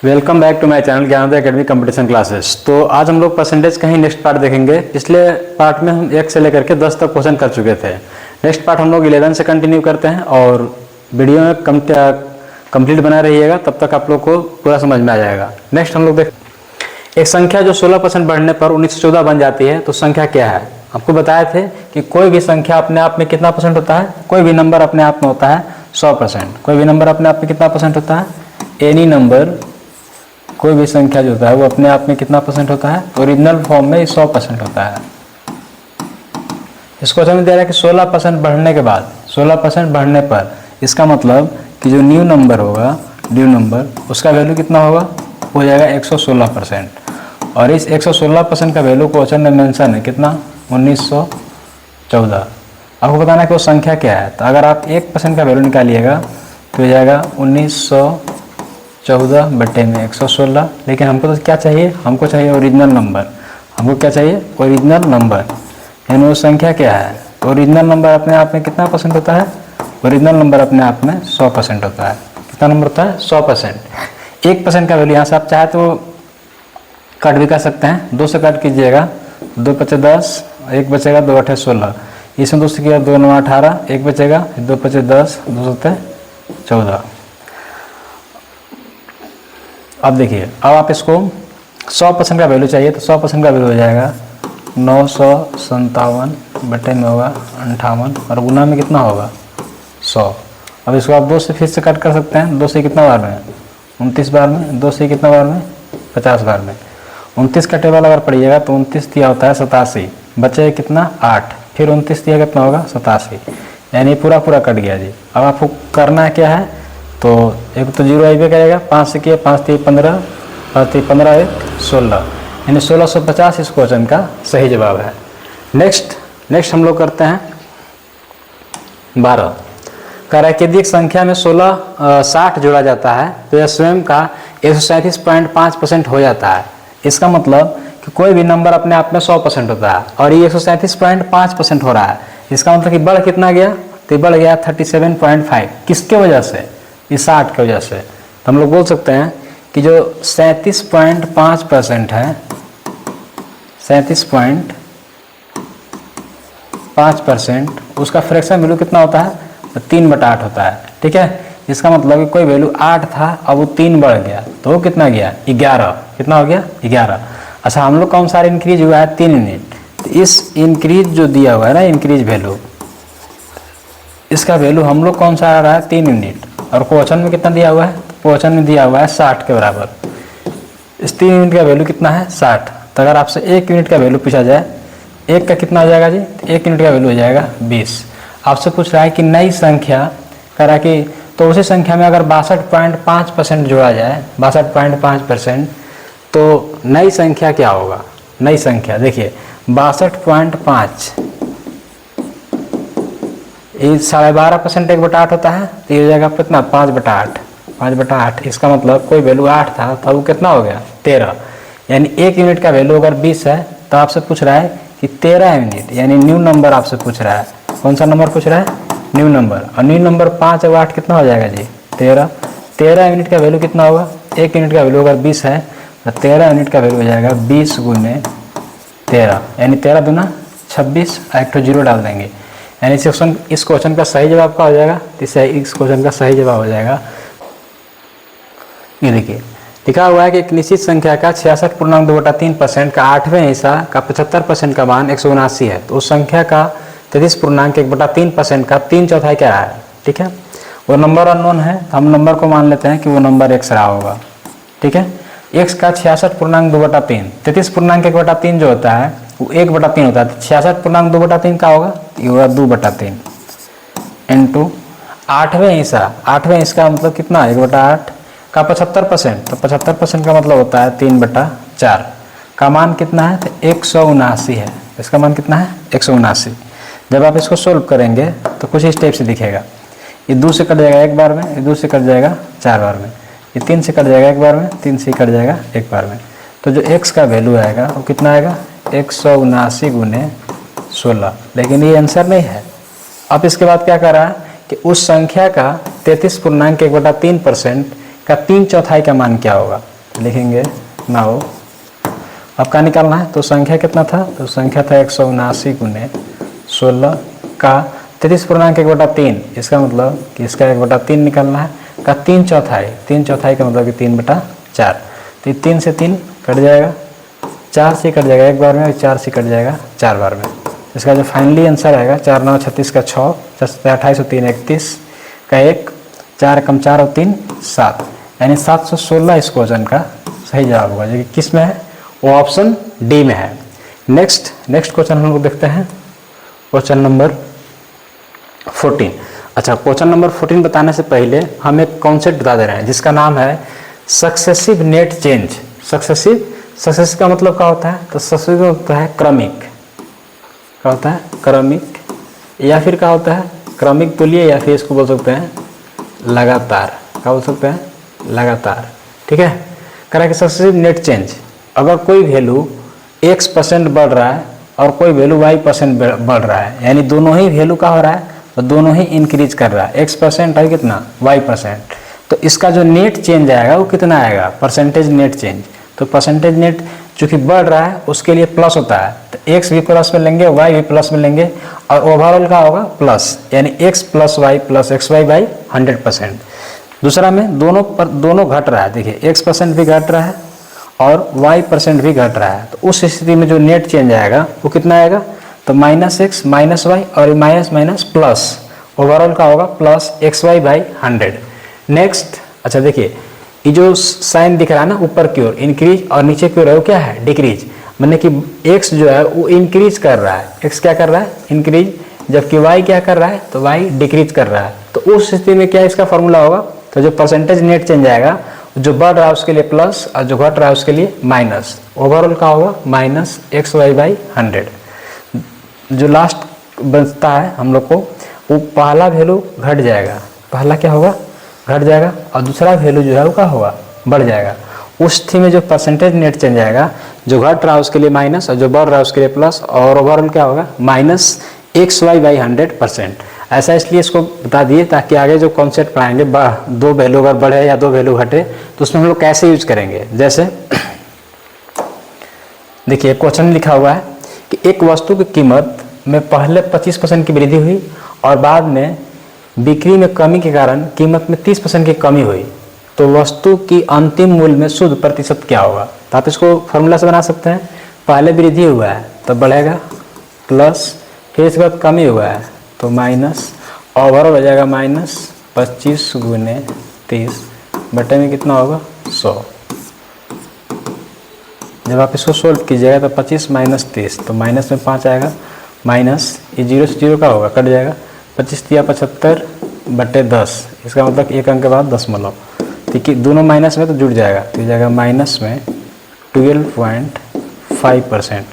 Welcome back to my channel Gyanodaya academy competition classes. तो आज हम लोग परसेंटेज का ही नेक्स्ट पार्ट देखेंगे। पिछले पार्ट में हम 1 से लेकर के 10 तक क्वेश्चन कर चुके थे। नेक्स्ट पार्ट हम लोग 11 से कंटिन्यू करते हैं और वीडियो में कंप्लीट बना रहिएगा, तब तक आप लोग को पूरा समझ में आ जाएगा। नेक्स्ट हम लोग देख एक संख्या जो 16% बढ़ने पर 1914 बन जाती है, तो संख्या क्या है। आपको बताए थे कि कोई भी संख्या अपने आप में कितना परसेंट होता है, कोई भी नंबर अपने आप में होता है 100%। कोई भी नंबर अपने आप में कितना परसेंट होता है, एनी नंबर, कोई भी संख्या जो होता है वो अपने आप में कितना परसेंट होता है, ओरिजिनल फॉर्म में 100% होता है। इस क्वेश्चन में दे रहा है कि 16% बढ़ने के बाद 16% बढ़ने पर इसका मतलब कि जो न्यू नंबर होगा, न्यू नंबर उसका वैल्यू कितना होगा, हो जाएगा 116%। और इस 116% का वैल्यू क्वेश्चन में मेंशन है कितना, 1914। आपको बताना है कि वो संख्या क्या है। तो अगर आप 1% का वैल्यू निकालिएगा तो हो जाएगा 1914 बटे में 116। लेकिन हमको तो क्या चाहिए, हमको चाहिए ओरिजिनल नंबर। हमको क्या चाहिए, ओरिजिनल नंबर, यानी वो संख्या क्या है। ओरिजिनल नंबर अपने आप में कितना परसेंट होता है, ओरिजिनल नंबर अपने आप में 100% होता है। कितना नंबर होता है, 100%। 1% का वैल्यू यहाँ से आप चाहे तो कट भी कर सकते हैं। 2 से कट कीजिएगा, 2 पचे 10, 1 बचेगा, 2 8 16। इसमें 2 से किया 2 9 18, 1 बचेगा, 2 पचे 10, 2 7 14। अब देखिए, अब आप इसको 100% का वैल्यू चाहिए तो 100% का वैल्यू हो जाएगा 957 बटे में होगा 58 और गुना में कितना होगा 100। अब इसको आप 2 से फिर से कट कर सकते हैं। 2 से कितना बार में, 29 बार में। 2 से कितना बार में, 50 बार में। 29 का टेबल अगर पढ़िएगा तो 29 दिया होता है 87, बचे कितना 8, फिर 29 दिया कितना होगा 87, यानी पूरा कट गया जी। अब आपको करना क्या है, तो एक तो 0 आई करेगा, 5 से किया 5 3 15, 5 3 15 1 16, यानी 1650 इस क्वेश्चन का सही जवाब है। नेक्स्ट हम लोग करते हैं 12। कह रहा है कि यदि एक संख्या में 60 जोड़ा जाता है तो यह स्वयं का 137.5% हो जाता है। इसका मतलब कि कोई भी नंबर अपने आप में 100% होता है और ये 137.5% हो रहा है। इसका मतलब कि बढ़ कितना गया, तो बढ़ गया 37.5। किसके वजह से, इस 60 की वजह से। तो हम लोग बोल सकते हैं कि जो 37.5% है, 37.5%, उसका फ्रैक्शन वैल्यू कितना होता है, 3/8 होता है। ठीक है, इसका मतलब कि कोई वैल्यू 8 था, अब वो 3 बढ़ गया तो वो कितना गया 11। कितना हो गया 11। अच्छा, हम लोग का अनुसार इंक्रीज हुआ है 3 यूनिट। तो इस इंक्रीज जो दिया हुआ है ना, इंक्रीज वैल्यू, इसका वैल्यू हम लोग कौन सा आ रहा है 3 यूनिट। और क्वेश्चन में कितना दिया हुआ है, क्वेश्चन में दिया हुआ है 60 के बराबर। इस 3 यूनिट का वैल्यू कितना है 60। तो अगर आपसे 1 यूनिट का वैल्यू पूछा जाए, 1 का कितना हो जाएगा जी, 1 यूनिट का वैल्यू हो जाएगा 20। आपसे पूछ रहा है कि नई संख्या, कह रहा है कि तो उसी संख्या में अगर 62.5% जोड़ा जाए, 62.5%, तो नई संख्या क्या होगा। नई संख्या देखिए 62.5, ये 12.5% 1/8 होता है, तो ये हो जाएगा कितना 5/8। 5/8, इसका मतलब कोई वैल्यू 8 था तो वो कितना हो गया 13। यानी 1 यूनिट का वैल्यू अगर 20 है तो आपसे पूछ रहा है कि 13 यूनिट, यानी न्यू नंबर आपसे पूछ रहा है। कौन सा नंबर पूछ रहा है, न्यू नंबर। और न्यू नंबर 5 और 8 कितना हो जाएगा जी 13। 13 यूनिट का वैल्यू कितना होगा, 1 यूनिट का वैल्यू अगर 20 है तो 13 यूनिट का वैल्यू हो जाएगा 20 गुने 13, यानी 13 दूना 26, एक तो 0 डाल देंगे। यानी इस क्वेश्चन का सही जवाब क्या हो जाएगा, इस क्वेश्चन का सही जवाब हो जाएगा, ये देखिए लिखा हुआ है कि एक निश्चित संख्या का 66.2/3% का 8वें हिस्सा का 75% का मान 179 है। तो उस संख्या का 33.1/3% का 3/4 क्या है। ठीक है, वो नंबर अननोन है, हम नंबर को मान लेते हैं कि वो नंबर x रहा होगा। ठीक है, x का 66.2/3, 33.1/3 जो होता है वो 1/3 होता है। 66.2/3 का होगा, ये होगा 2/3 इंटू 8वें हिस्सा। 8वें हिस्सा मतलब कितना, 1/8 का 75%, तो 75% का मतलब होता है 3/4 का मान कितना है, तो 179 है। इसका मान कितना है 179। जब आप इसको सोल्व करेंगे तो कुछ इस टाइप से दिखेगा। ये 2 से कट जाएगा 1 बार में, ये 2 से कट जाएगा 4 बार में, ये 3 से कट जाएगा 1 बार में, 3 से कट जाएगा 1 बार में। तो जो x का वैल्यू आएगा वो कितना आएगा 179 गुने 16। लेकिन ये आंसर नहीं है। अब इसके बाद क्या कर रहा है कि उस संख्या का 33.1/3% का 3/4 का मान क्या होगा। लिखेंगे 9। अब क्या निकालना है, तो संख्या कितना था, तो संख्या था 179 गुने 16 का 33.1/3। इसका मतलब कि इसका 1/3 निकालना है, का 3/4। 3/4 का मतलब कि 3/4। तो 3 से 3 कट जाएगा, 4 से कट जाएगा एक बार में, 4 से कट जाएगा 4 बार में। इसका जो फाइनली आंसर आएगा 4 9 36 का 6, 28 और 3 31 का 1, 4 कम 4 और 3 7, यानी 716 इस क्वेश्चन का सही जवाब होगा, जो कि किस में है, वो ऑप्शन डी में है। नेक्स्ट क्वेश्चन हम लोग देखते हैं, क्वेश्चन नंबर 14। अच्छा, क्वेश्चन नंबर 14 बताने से पहले हम एक कॉन्सेप्ट बता दे रहे हैं जिसका नाम है सक्सेसिव नेट चेंज। सक्सेसिव का मतलब क्या होता है, तो सक्सेसिव का होता है क्रमिक, क्या होता है, क्रमिक, या फिर क्या होता है, क्रमिक तुल्य, या फिर इसको बोल सकते हैं लगातार। क्या बोल सकते हैं, लगातार। ठीक है, कह रहा है कि सक्सेसिव नेट चेंज, अगर कोई वैल्यू x% बढ़ रहा है और कोई वैल्यू y% बढ़ रहा है, यानी दोनों ही वैल्यू का हो रहा है तो दोनों ही इंक्रीज कर रहा है, x% और कितना y%, तो इसका जो नेट चेंज आएगा वो कितना आएगा, परसेंटेज नेट चेंज। तो परसेंटेज नेट चूँकि बढ़ रहा है उसके लिए प्लस होता है, तो x भी प्लस में लेंगे, y भी प्लस में लेंगे, और ओवरऑल का होगा प्लस, यानी x + y + xy/100%। दूसरा में दोनों घट रहा है, देखिए x% भी घट रहा है और y% भी घट रहा है, तो उस स्थिति में जो नेट चेंज आएगा वो कितना आएगा, तो -x -y और माइनस प्लस, ओवरऑल का होगा प्लस xy/100। नेक्स्ट, अच्छा देखिए ये जो साइन दिख रहा है ना, ऊपर की ओर इंक्रीज और नीचे की ओर है वो क्या है, डिक्रीज, माने कि x जो है वो इंक्रीज कर रहा है, x क्या कर रहा है, इंक्रीज, जबकि y क्या कर रहा है, तो y डिक्रीज कर रहा है। तो उस स्थिति में क्या इसका फॉर्मूला होगा, तो जो परसेंटेज नेट चेंज आएगा, जो बढ़ रहा है उसके लिए प्लस और जो घट रहा है उसके लिए माइनस, ओवरऑल का होगा -xy/100। जो लास्ट बचता है हम लोग को, वो पहला वैल्यू घट जाएगा, पहला क्या होगा, घट जाएगा, और दूसरा वैल्यू जो है वो क्या होगा, बढ़ जाएगा। उस स्थिति में जो परसेंटेज नेट चेंज आएगा, जो घट रहा है उसके लिए माइनस और जो बढ़ रहा है उसके लिए प्लस, और ओवरऑल क्या होगा -xy/100%। ऐसा इसलिए इसको बता दिए ताकि आगे जो कॉन्सेप्ट पढ़ाएंगे, दो वैल्यू अगर बढ़े या दो वैल्यू घटे तो उसमें हम लोग कैसे यूज करेंगे। जैसे देखिए क्वेश्चन लिखा हुआ है कि एक वस्तु की कीमत में पहले 25% की वृद्धि हुई और बाद में बिक्री में कमी के कारण कीमत में 30% की कमी हुई, तो वस्तु की अंतिम मूल्य में शुद्ध प्रतिशत क्या होगा। तो आप इसको फॉर्मूला से बना सकते हैं, पहले वृद्धि हुआ है तो बढ़ेगा, प्लस, फिर इसके बाद कमी हुआ है तो माइनस, ओवरऑल हो जाएगा -25 गुने 30 बटे में कितना होगा 100। जब आप इसको सोल्व कीजिएगा तो 25 - 30, तो माइनस में 5 आएगा, माइनस ये 0 से 0 का होगा, कट जाएगा, 25 × 75 बटे 10, इसका मतलब एक अंक के बाद दशमलव, ठीक है, दोनों माइनस में तो जुड़ जाएगा, तो ये जाएगा माइनस में 12.5%,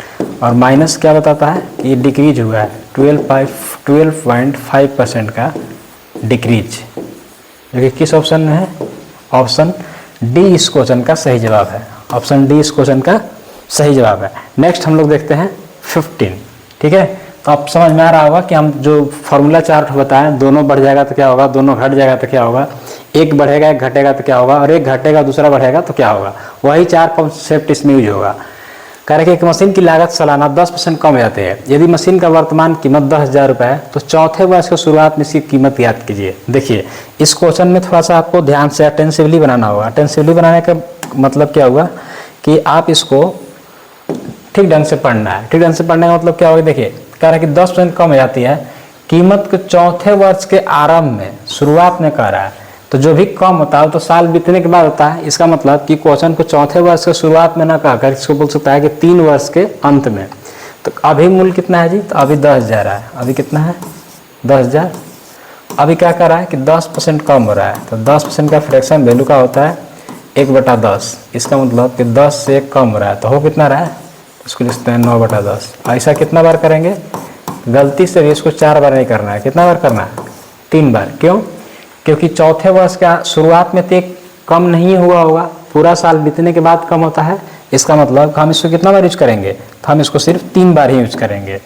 और माइनस क्या बताता है कि ये डिक्रीज हुआ है, 12.5% का डिक्रीज, जो कि किस ऑप्शन में है, ऑप्शन डी इस क्वेश्चन का सही जवाब है, ऑप्शन डी इस क्वेश्चन का सही जवाब है। नेक्स्ट हम लोग देखते हैं 15। ठीक है, तो आप समझ में आ रहा होगा कि हम जो फार्मूला चार्ट बताएं, दोनों बढ़ जाएगा तो क्या होगा, दोनों घट जाएगा तो क्या होगा, एक बढ़ेगा एक घटेगा तो क्या होगा, और एक घटेगा दूसरा बढ़ेगा तो क्या होगा, वही 4 कॉन्सेप्ट इसमें यूज होगा। कह रहे कि एक मशीन की लागत सालाना 10% कम हो जाती है, यदि मशीन का वर्तमान कीमत 10,000 रुपये है तो चौथे वर्ष की शुरुआत में इसकी कीमत ज्ञात कीजिए। देखिए इस क्वेश्चन में थोड़ा सा आपको ध्यान से अटेंसिवली बनाना होगा। अटेंसिवली बनाने का मतलब क्या हुआ कि आप इसको ठीक ढंग से पढ़ना है। ठीक ढंग से पढ़ने का मतलब क्या होगा, देखिए कह रहा है कि 10% कम हो जाती है कीमत के चौथे वर्ष के आरंभ में, शुरुआत में कह रहा है, तो जो भी कम होता है तो साल बीतने के बाद होता है। इसका मतलब कि क्वेश्चन को चौथे वर्ष के शुरुआत में ना कहकर इसको बोल सकता है कि 3 वर्ष के अंत में। तो अभी मूल्य कितना है जी, तो अभी 10,000 है, अभी कितना है 10,000। अभी क्या कर रहा है कि 10% कम हो रहा है, तो 10% का फ्रैक्शन वैल्यू का होता है 1/10। इसका मतलब कि 10 से 1 कम हो रहा है, तो हो कितना रहा है, इसको लिखते हैं 9/10। ऐसा कितना बार करेंगे, गलती से भी इसको 4 बार नहीं करना है, कितना बार करना है, 3 बार। क्यों, क्योंकि चौथे वर्ष का शुरुआत में तो कम नहीं हुआ होगा, पूरा साल बीतने के बाद कम होता है। इसका मतलब हम इसको कितना बार यूज करेंगे, तो हम इसको सिर्फ 3 बार ही यूज करेंगे।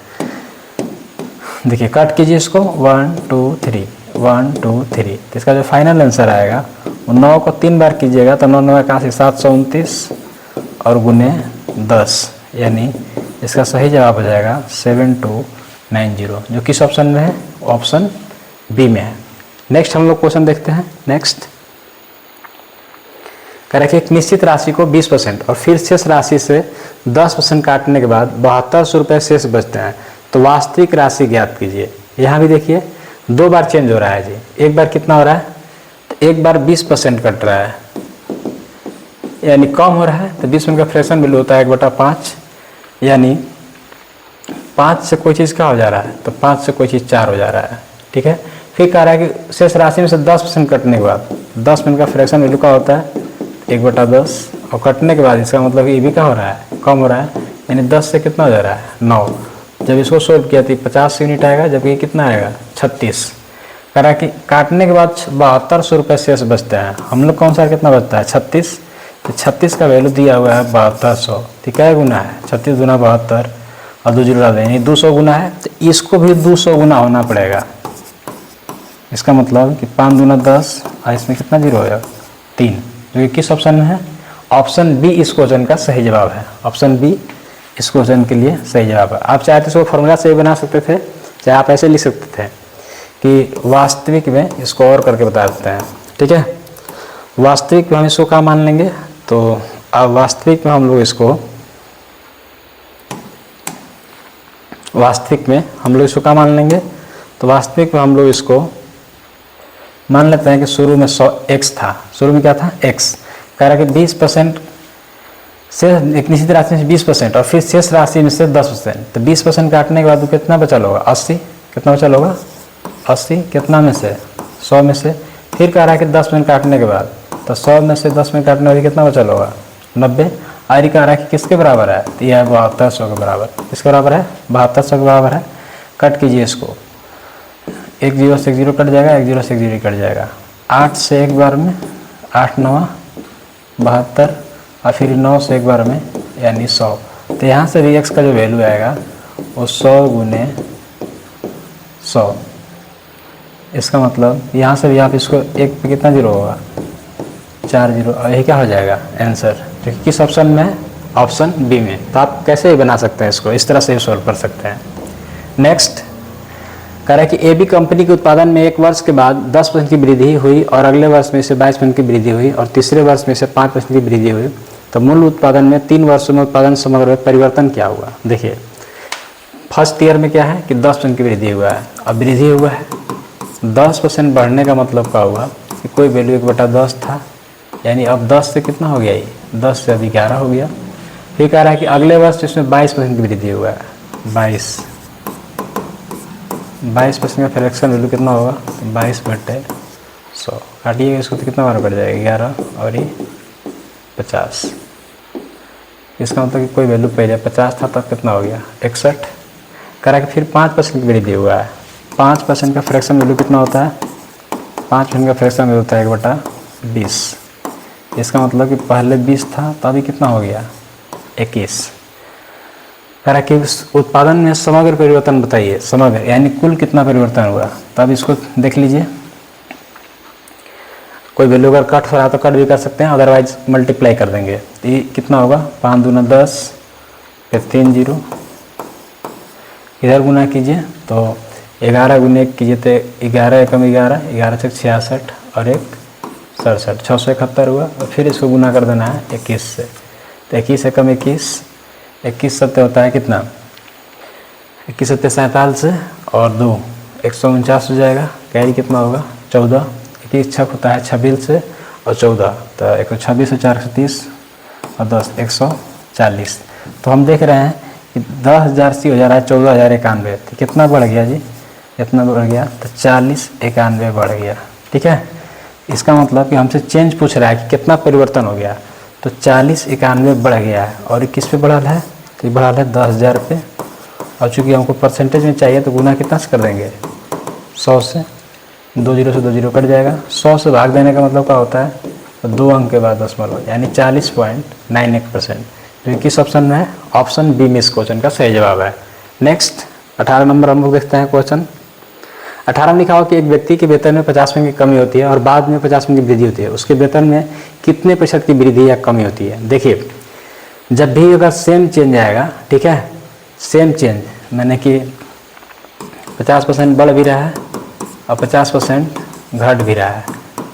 देखिए कट कीजिए इसको, 1 2 3, 1 2 3। तो इसका जो फाइनल आंसर आएगा वो 9 को 3 बार कीजिएगा तो 9 9 81 729 और गुने 10, यानी इसका सही जवाब हो जाएगा 7290, जो किस ऑप्शन में है? ऑप्शन बी में है। नेक्स्ट हम लोग क्वेश्चन देखते हैं। नेक्स्ट कह रहे कि एक निश्चित राशि को 20% और फिर शेष राशि से 10% काटने के बाद 7200 रुपये शेष बचते हैं, तो वास्तविक राशि ज्ञात कीजिए। यहाँ भी देखिए 2 बार चेंज हो रहा है जी। एक बार कितना हो रहा है? तो एक बार 20% कट रहा है, यानी कम हो रहा है, तो 20% का फ्रैक्शन वैल्यू होता है 1/5, यानी 5 से कोई चीज़ क्या हो जा रहा है? तो 5 से कोई चीज़ 4 हो जा रहा है। ठीक है, फिर कह रहा है कि शेष राशि में से 10% कटने के बाद 10% का फ्रैक्शन वैल्यू क्या होता है? 1/10, और कटने के बाद इसका मतलब ये भी क्या हो रहा है? कम हो रहा है, यानी 10 से कितना हो जा रहा है? 9। जब इसको सोल्व किया तो 50 यूनिट आएगा, जबकि ये कितना आएगा? 36। कह रहा है कि काटने के बाद 7200 रुपये शेष बचते हैं। हम लोग कौन सा कितना बचता है? 36। तो 36 का वैल्यू दिया हुआ है 7200, ठीक है, गुना है 36 गुना 72 और 2 जीरो डाल दें, यानी 200 गुना है, तो इसको भी 200 गुना होना पड़ेगा। इसका मतलब कि 5 दूना 10 और इसमें कितना जीरो होगा? 3, जो कि किस ऑप्शन में है? ऑप्शन बी इस क्वेश्चन का सही जवाब है। ऑप्शन बी इस क्वेश्चन के लिए सही जवाब है। आप चाहे तो इसको फॉर्मूला से भी बना सकते थे, चाहे आप ऐसे लिख सकते थे कि वास्तविक में इसको और करके बता देते हैं। ठीक है, वास्तविक में हम इसको क्या मान लेंगे? तो अब वास्तविक में हम लोग इसको क्या मान लेंगे? तो वास्तविक में हम लोग इसको मान लेते हैं कि शुरू में 100 x था। शुरू में क्या था? x। कह रहा है कि 20% से एक निश्चित राशि में 20% और फिर शेष राशि में से 10%, तो 20% काटने के बाद कितना बचल होगा? 80। कितना बचल होगा? 80। कितना में से? 100 में से। फिर कह रहा है कि 10% काटने के बाद, तो 100 में से 10% काटने के बाद कितना बचल होगा? 90। और कह रहा है कि किसके बराबर है? तो यह है 7200 के बराबर। किसके बराबर है? 7200 के बराबर है। कट कीजिए इसको, 1 0 से 1 0 कट जाएगा, 1 0 से 1 0 कट जाएगा। 8 से एक बार में 8 9 72 और फिर 9 से एक बार में, यानी 100। तो यहाँ से भी x का जो वैल्यू आएगा वो 100 गुने 100। इसका मतलब यहाँ से भी आप इसको एक पे कितना जीरो होगा? 4 जीरो, और यही क्या हो जाएगा? आंसर। तो किस ऑप्शन में है? ऑप्शन बी में। तो आप कैसे ही बना सकते हैं इसको, इस तरह से ही सॉल्व कर सकते हैं। नेक्स्ट कह रहा है कि AB कंपनी के उत्पादन में 1 वर्ष के बाद 10% की वृद्धि हुई और अगले वर्ष में से 22% की वृद्धि हुई और तीसरे वर्ष में से 5% की वृद्धि हुई, तो मूल उत्पादन में 3 वर्षों में उत्पादन समग्र में परिवर्तन क्या हुआ? देखिए, फर्स्ट ईयर में क्या है कि 10% की वृद्धि हुआ है, अब वृद्धि हुआ है 10% बढ़ने का मतलब क्या हुआ कि कोई वैल्यू 1/10 था, यानी अब 10 से कितना हो गया? ये 10 से अभी 11 हो गया। फिर कह रहा है कि अगले वर्ष इसमें 22% की वृद्धि हुआ है। 22% का फ्रैक्शन वैल्यू कितना होगा? 22/100। काटिएगा इसको तो कितना बार बढ़ जाएगा? 11 और ये 50। इसका मतलब कि कोई वैल्यू पहले 50 था, तब कितना हो गया? 61। करा कि फिर 5% की वृद्धि हुआ है। 5% का फ्रैक्शन वैल्यू कितना होता है? 5% का फ्रैक्शन वैल्यू होता है 1/20। इसका मतलब कि पहले 20 था, तो अभी कितना हो गया? 21। कह कि उत्पादन में समग्र परिवर्तन बताइए। समग्र यानी कुल कितना परिवर्तन हुआ? तो अब इसको देख लीजिए, कोई वैल्यू अगर कट हो रहा है तो कट भी कर सकते हैं, अदरवाइज मल्टीप्लाई कर देंगे। तो ये कितना होगा? 5 दूना 10, फिर 3 जीरो, इधर गुना कीजिए तो 11 गुने कीजिए तो 11 एकम 11, 11 से 66 और 1 67, 671 हुआ। और फिर इसको गुना कर देना है 21 से, तो 21 एकम 21, 21 सत्य होता है कितना? 21 सत्य 47 और 2 149 हो जाएगा। कैरी कितना होगा? 14। 21 छक होता है 26 से और 14, तो 126 से 4 30 और 10 140। तो हम देख रहे हैं कि 10,000 से हो जा रहा है 14,091। तो कितना बढ़ गया जी? इतना बढ़ गया, तो 4091 बढ़ गया। ठीक है, इसका मतलब कि हमसे चेंज पूछ रहा है कि कितना परिवर्तन हो गया, तो 4091 बढ़ गया है। और किस पे बढ़ा है? तो बढ़ा है 10,000 पे। और चूँकि हमको परसेंटेज में चाहिए तो गुना कितना से कर देंगे? 100 से। 2 जीरो से 2 जीरो कट जाएगा। 100 से भाग देने का मतलब क्या होता है? तो 2 अंक के बाद दशमलव, यानी 40.91%। जो किस ऑप्शन में है? ऑप्शन बी में इस क्वेश्चन का सही जवाब है। नेक्स्ट 18 नंबर हम लोग देखते हैं क्वेश्चन। 18 में लिखा हो कि एक व्यक्ति के वेतन में 50% की कमी होती है और बाद में 50% की वृद्धि होती है, उसके वेतन में कितने प्रतिशत की वृद्धि या कमी होती है। देखिए जब भी अगर सेम चेंज आएगा, ठीक है, सेम चेंज मैंने कि 50% बढ़ भी रहा है और 50% घट भी रहा है,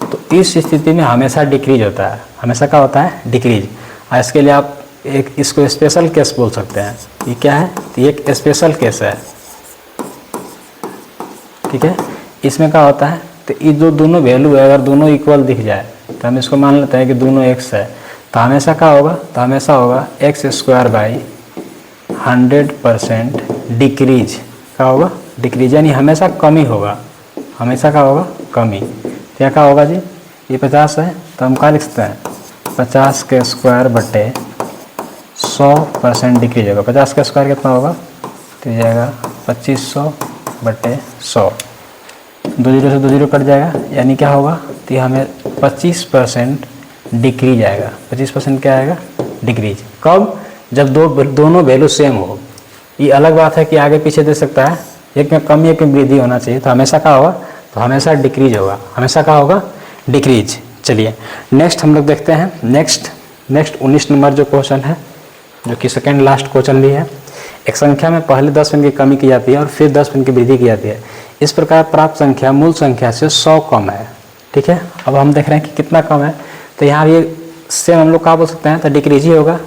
तो इस स्थिति में हमेशा डिक्रीज होता है। हमेशा क्या होता है? डिक्रीज। और इसके लिए आप एक इसको स्पेशल केस बोल सकते हैं। ये क्या है? तो ये एक स्पेशल केस है, ठीक है। इसमें क्या होता है? तो ये जो दोनों वैल्यू है अगर दोनों इक्वल दिख जाए तो हम इसको मान लेते हैं कि दोनों x है, तो हमेशा क्या होगा? तो हमेशा होगा x²/100% डिक्रीज। क्या होगा? डिक्रीज, यानी हमेशा कमी होगा। हमेशा क्या होगा? कमी। क्या होगा जी? ये 50 है तो हम क्या लिख सकते हैं? 50 के स्क्वायर बटे 100% डिक्रीज होगा। 50 का स्क्वायर कितना होगा? तो जाएगा 2500 बटे 100। 2 जीरो से 2 जीरो कट जाएगा, यानी क्या होगा? तो हमें 25% डिक्रीज आएगा। 25% क्या आएगा? डिक्रीज। कब? जब दोनों वैल्यू सेम हो। ये अलग बात है कि आगे पीछे दे सकता है, एक में कमी एक में वृद्धि होना चाहिए, तो हमेशा क्या होगा? तो हमेशा डिक्रीज होगा। हमेशा क्या होगा? डिक्रीज। चलिए नेक्स्ट हम लोग देखते हैं। नेक्स्ट 19 नंबर जो क्वेश्चन है, जो कि सेकेंड लास्ट क्वेश्चन भी है। एक संख्या में पहले 10% की कमी की जाती है और फिर 10% की वृद्धि की जाती है। इस प्रकार प्राप्त संख्या मूल संख्या से 100 कम है, ठीक है। अब हम देख रहे हैं कि कितना कम है, तो यहाँ ये सेम हम लोग क्या बोल सकते हैं? तो डिक्रीज ही होगा।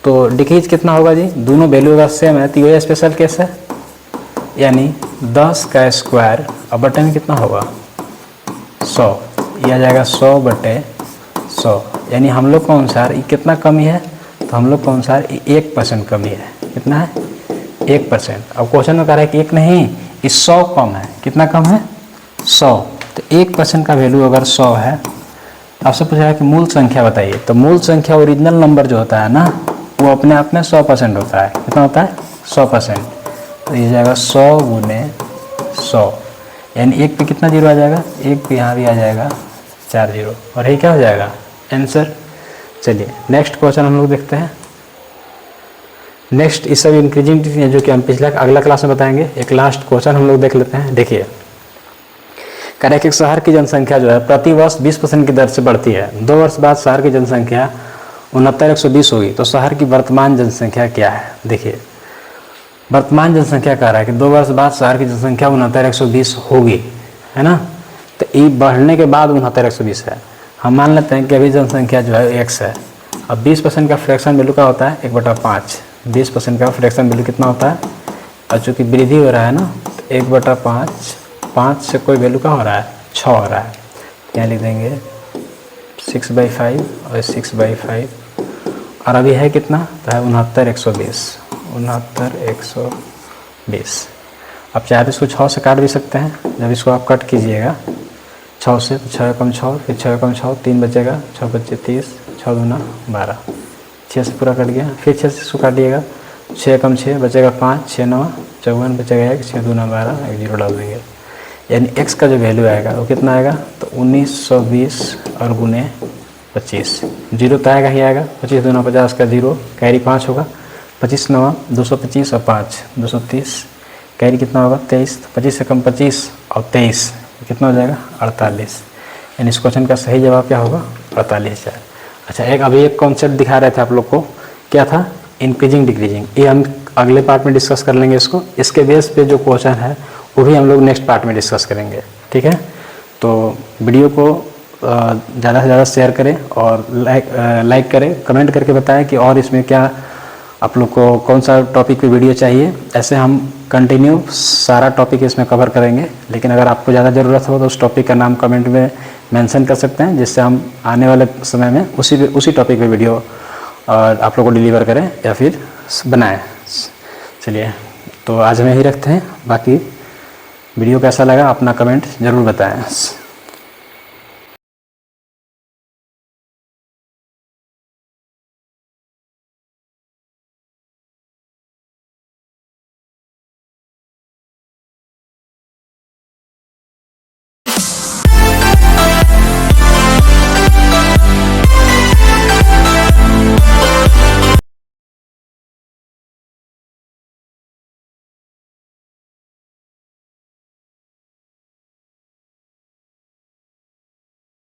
तो डिक्रीज कितना होगा जी? दोनों वैल्यू अगर सेम है तो ये स्पेशल केस है, यानी 10 का स्क्वायर और बटे में कितना होगा? 100। यह आ जाएगा 100 बटे 100, यानी हम लोग के अनुसार ये कितना कमी है? तो हम लोग के अनुसार 1% कमी है। कितना है? 1%। अब क्वेश्चन में कह रहा है कि 1 नहीं, इस 100 कम है। कितना कम है? 100। तो 1% का वैल्यू अगर 100 है, आपसे पूछा है कि मूल संख्या बताइए। तो मूल संख्या ओरिजिनल नंबर जो होता है ना, वो अपने आप में 100% होता है। कितना होता है? 100%। तो ये जाएगा 100 गुने 100, यानी 1 पे कितना जीरो आ जाएगा? 1 पे यहाँ भी आ जाएगा 4 जीरो, और ये क्या हो जाएगा? आंसर। चलिए नेक्स्ट क्वेश्चन हम लोग देखते हैं। नेक्स्ट इस सब इंक्रीजिंग जो कि हम अगला क्लास में बताएंगे। एक लास्ट क्वेश्चन हम लोग देख लेते हैं। देखिए कह रहे हैं कि शहर की जनसंख्या जो है प्रति वर्ष 20% की दर से बढ़ती है। 2 वर्ष बाद शहर की जनसंख्या 69,120 होगी, तो शहर की वर्तमान जनसंख्या क्या है? देखिए वर्तमान जनसंख्या कह रहा है कि 2 वर्ष बाद शहर की जनसंख्या 69,120 होगी, है ना। तो ये बढ़ने के बाद 69,120 है। हम मान लेते हैं कि अभी जनसंख्या जो है x है। अब 20% का फ्रैक्शन वैल्यू का होता है 1/5। 20% का फ्रैक्शन वैल्यू कितना होता है? और चूँकि वृद्धि हो रहा है ना, तो 1/5, 5 से कोई वैल्यू का हो रहा है? 6 हो रहा है। यहाँ लिख देंगे 6/5 और 6/5, और अभी है कितना? तो है 69,120। 69,120। अब चाहे तो इसको 6 से काट भी सकते हैं। जब इसको आप कट कीजिएगा 6 से, तो 6 कम 6, फिर 6 कम 6, 3 बचेगा, 6 बचे 30, 6 दूना 12, 6 से पूरा कट गया। फिर 6 से इसको काटिएगा, 6 कम 6 बचेगा 5, 6 9 54, बचेगा 1, 6 दूना 12, 1 जीरो डाल देंगे, यानी x का जो वैल्यू आएगा वो कितना आएगा? तो 1920 और गुने 25। जीरो तो आएगा ही आएगा। 25 दूना 50 का जीरो, कैरी 5 होगा। 25 9 225 और 5 230, कैरी कितना होगा? 23। 25 से कम 25 और 23 कितना हो जाएगा? 48। यानी इस क्वेश्चन का सही जवाब क्या होगा? 48 है। अच्छा अभी एक कॉन्सेप्ट दिखा रहे थे आप लोग को, क्या था? Increasing decreasing. ये हम अगले पार्ट में डिस्कस कर लेंगे इसको। इसके बेस पे जो क्वेश्चन है वो भी हम लोग नेक्स्ट पार्ट में डिस्कस करेंगे, ठीक है। तो वीडियो को ज़्यादा से ज़्यादा शेयर करें और लाइक करें, कमेंट करके बताएं कि और इसमें क्या आप लोग को कौन सा टॉपिक पे वीडियो चाहिए। ऐसे हम कंटिन्यू सारा टॉपिक इसमें कवर करेंगे, लेकिन अगर आपको ज़्यादा ज़रूरत हो तो उस टॉपिक का नाम कमेंट में मेंशन कर सकते हैं, जिससे हम आने वाले समय में उसी टॉपिक पे वीडियो आप लोग को डिलीवर करें या फिर बनाएं। चलिए तो आज हम यही रखते हैं। बाकी वीडियो कैसा लगा अपना कमेंट ज़रूर बताएं।